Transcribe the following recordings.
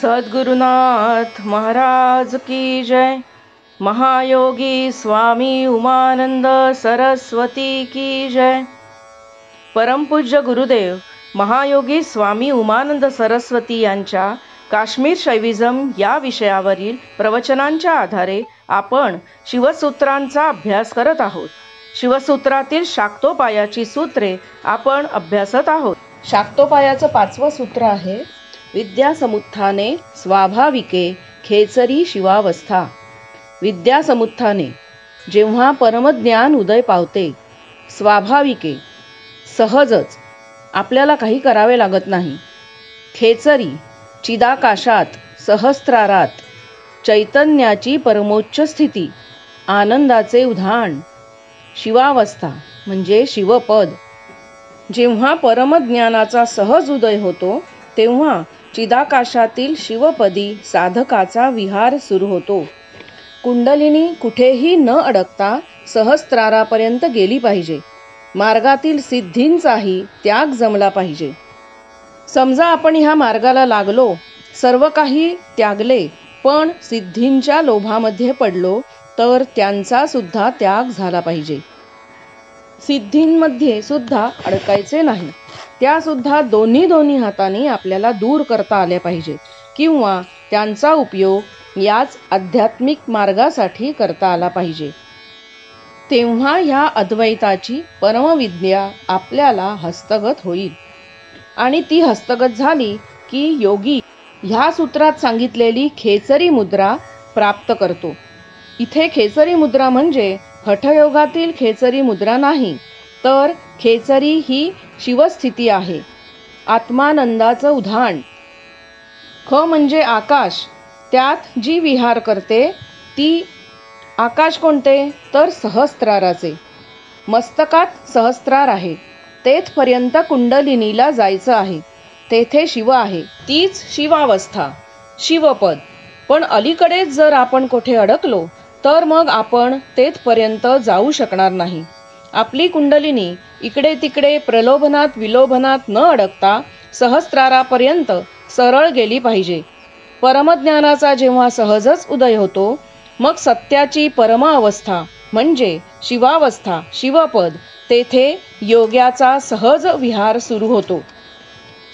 सद्गुरुनाथ महाराज की जय। महायोगी स्वामी उमानंद सरस्वती की जय। परमपूज्य गुरुदेव महायोगी स्वामी उमानंद सरस्वती यांच्या काश्मीर शैविझम या विषयावरील प्रवचनांच्या आधारे आपण शिवसूत्रांचा अभ्यास करत आहोत। शिवसूत्रातील शाक्तोपायाची सूत्रे आपण अभ्यासत आहोत। शाक्तोपायाचं 5वं सूत्र आहे विद्यासमुत्थाने स्वाभाविके खेचरी शिवावस्था। विद्यासमुत्थाने जेव्हा परमज्ञान उदय पावते, स्वाभाविके सहजच आपल्याला काही करावे लागत नाही, खेचरी चिदाकाशात सहस्रारात चैतन्याची परमोच्च स्थिती, आनंदाचे उधाण, शिवावस्था म्हणजे शिवपद। जेव्हा परमज्ञानाचा सहज उदय होतो तेव्हा चिदाकाशातील शिवपदी साधकाचा विहार सुरू होतो। कुंडलिनी कुठेही न अडकता सहस्रारापर्यंत गेली पाहिजे। मार्गातील सिद्धींचाही त्याग जमला पाहिजे। समजा आपण ह्या मार्गाला लागलो, सर्व काही त्यागले, पण सिद्धींच्या लोभामध्ये पडलो तर त्यांचा सुद्धा त्याग झाला पाहिजे। सिद्धींमध्ये सुद्धा अडकायचे नाही, त्या सुद्धा दोन्ही हातांनी आपल्याला दूर करता आल्या पाहिजे किंवा त्यांचा उपयोग याच आध्यात्मिक मार्गासाठी करता आला पाहिजे। तेव्हा ह्या अद्वैताची परमविद्या आपल्याला हस्तगत होईल आणि ती हस्तगत झाली की योगी ह्या सूत्रात सांगितलेली खेचरी मुद्रा प्राप्त करतो। इथे खेचरी मुद्रा म्हणजे हठयोगातील खेचरी मुद्रा नाही, तर खेचरी ही शिवस्थिती आहे, आत्मानंदाचं उधाण। ख म्हणजे आकाश, त्यात जी विहार करते ती आकाश कोणते, तर सहस्राराचे। मस्तकात सहस्रार आहे, तेथपर्यंत कुंडलिनीला जायचं आहे, तेथे शिव आहे, तीच शिवावस्था, शिवपद। पण अलीकडेच जर आपण कुठे अडकलो तर मग आपण तेथपर्यंत जाऊ शकणार नाही। आपली कुंडलिनी इकडे तिकडे प्रलोभनात विलोभनात न अडकता सहस्रारापर्यंत सरळ गेली पाहिजे। परमज्ञानाचा जेव्हा सहजच उदय होतो, मग सत्याची परम अवस्था म्हणजे शिवावस्था, शिवपद, तेथे योग्याचा सहज विहार सुरू होतो।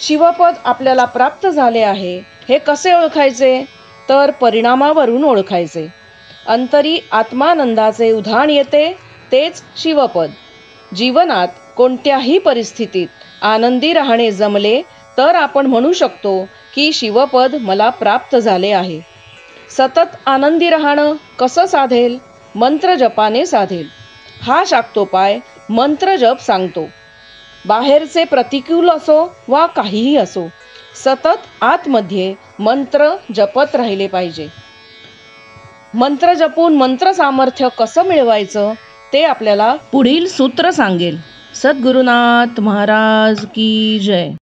शिवपद आपल्याला प्राप्त झाले आहे हे कसे ओळखायचे, तर परिणामावरून ओळखायचे। अंतरी आत्मानंदाचे उधाण येते, तेच शिवपद। जीवनात कोणत्याही परिस्थितीत आनंदी राहणे जमले तर आपण म्हणू शकतो की शिवपद मला प्राप्त झाले आहे। सतत आनंदी राहणं कसं साधेल, मंत्र जपाने साधेल। हा शाक्तोपाय मंत्र जप सांगतो। बाहेरचे प्रतिकूल असो वा काहीही असो, सतत आतमध्ये मंत्र जपत राहिले पाहिजे। मंत्र जपून मंत्र सामर्थ्य कसं मिळवायचं ते आपल्याला पुढील सूत्र सांगेल। सद्गुरुनाथ महाराज की जय।